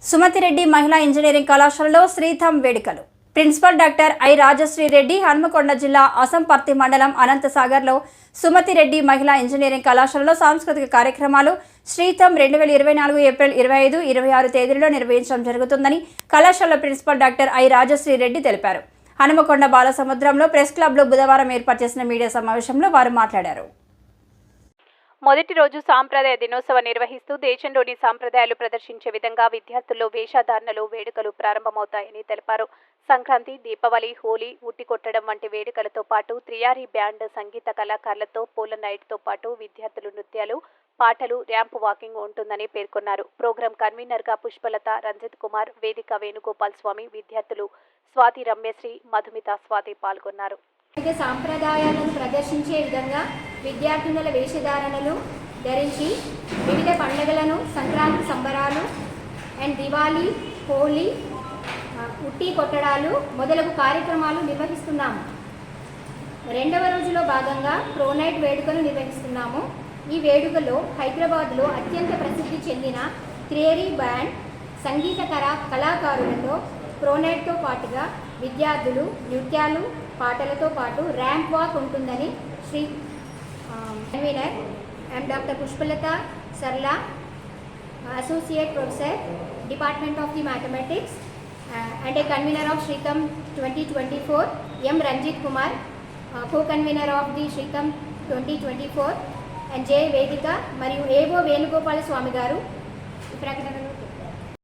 సుమతిరెడ్డి మహిళా ఇంజనీరింగ్ కళాశాలలో శ్రీథం వేడుకలు. Principal doctor I Rajashri Reddy Hanamkonda జిల్లా అసంపర్తి మండలం అనంతసాగర్లో సుమతిరెడ్డి మహిళా ఇంజనీరింగ్ కళాశాలలో సాంస్కృతిక కార్యక్రమాలు శ్రీథం 2024 ఏప్రిల్ 25, 26 తేదీలలో నిర్వహించడం జరుగుతుందని కళాశాల principal doctor I Rajashri Reddy తెలిపారు. హనుమకొండ బాలసముద్రంలో ప్రెస్ క్లబ్లో బుధవారం ఏర్పాటు చేసిన మీడియా సమావేశంలో వారు మాట్లాడారు. మొదటి రోజు సాంప్రదాయ దినోత్సవం నిర్వహిస్తూ దేశంలోని సాంప్రదాయాలు ప్రదర్శించే విధంగా విద్యార్థుల్లో వేషధారణలు వేడుకలు ప్రారంభమవుతాయని తెలిపారు. సంక్రాంతి, దీపావళి, హోలీ, ఉట్టి కొట్టడం వంటి వేడుకలతో పాటు త్రియారీ బ్యాండ్, సంగీత కళాకారులతో పూల నైట్తో పాటు విద్యార్థులు నృత్యాలు, పాటలు, ర్యాంప్ వాకింగ్ ఉంటుందని పేర్కొన్నారు. ప్రోగ్రాం కన్వీనర్గా పుష్పలత, రంజిత్ కుమార్, వేదిక వేణుగోపాల్ స్వామి, విద్యార్థులు స్వాతి, రమ్యశ్రీ, మధుమిత, స్వాతి పాల్గొన్నారు. సాంప్రదాయాలను ప్రదర్శించే విధంగా విద్యార్థినుల వేషధారణలు ధరించి వివిధ పండుగలను, సంక్రాంతి సంబరాలు అండ్ దివాళీ, హోలీ, ఉట్టి కొట్టడాలు మొదలగు కార్యక్రమాలు నిర్వహిస్తున్నాము. రెండవ రోజులో భాగంగా ప్రోనైట్ వేడుకను నిర్వహిస్తున్నాము. ఈ వేడుకలో హైదరాబాద్లో అత్యంత ప్రసిద్ధి చెందిన త్రియేరీ బ్యాండ్, సంగీత కళాకారులతో ప్రోనైట్తో పాటుగా విద్యార్థులు నృత్యాలు, పాటలతో పాటు ర్యాంప్ వాక్ ఉంటుందని Sri convener IM doctor Pushpalatha Sarla, associate professor, department of the mathematics and a convener of Sritham 2024, M Ranjith Kumar, co-convener of the Sritham 2024 and J Vedika మరియు ఏవో వేణుగోపాల స్వామి గారు ఈ ప్రకటనను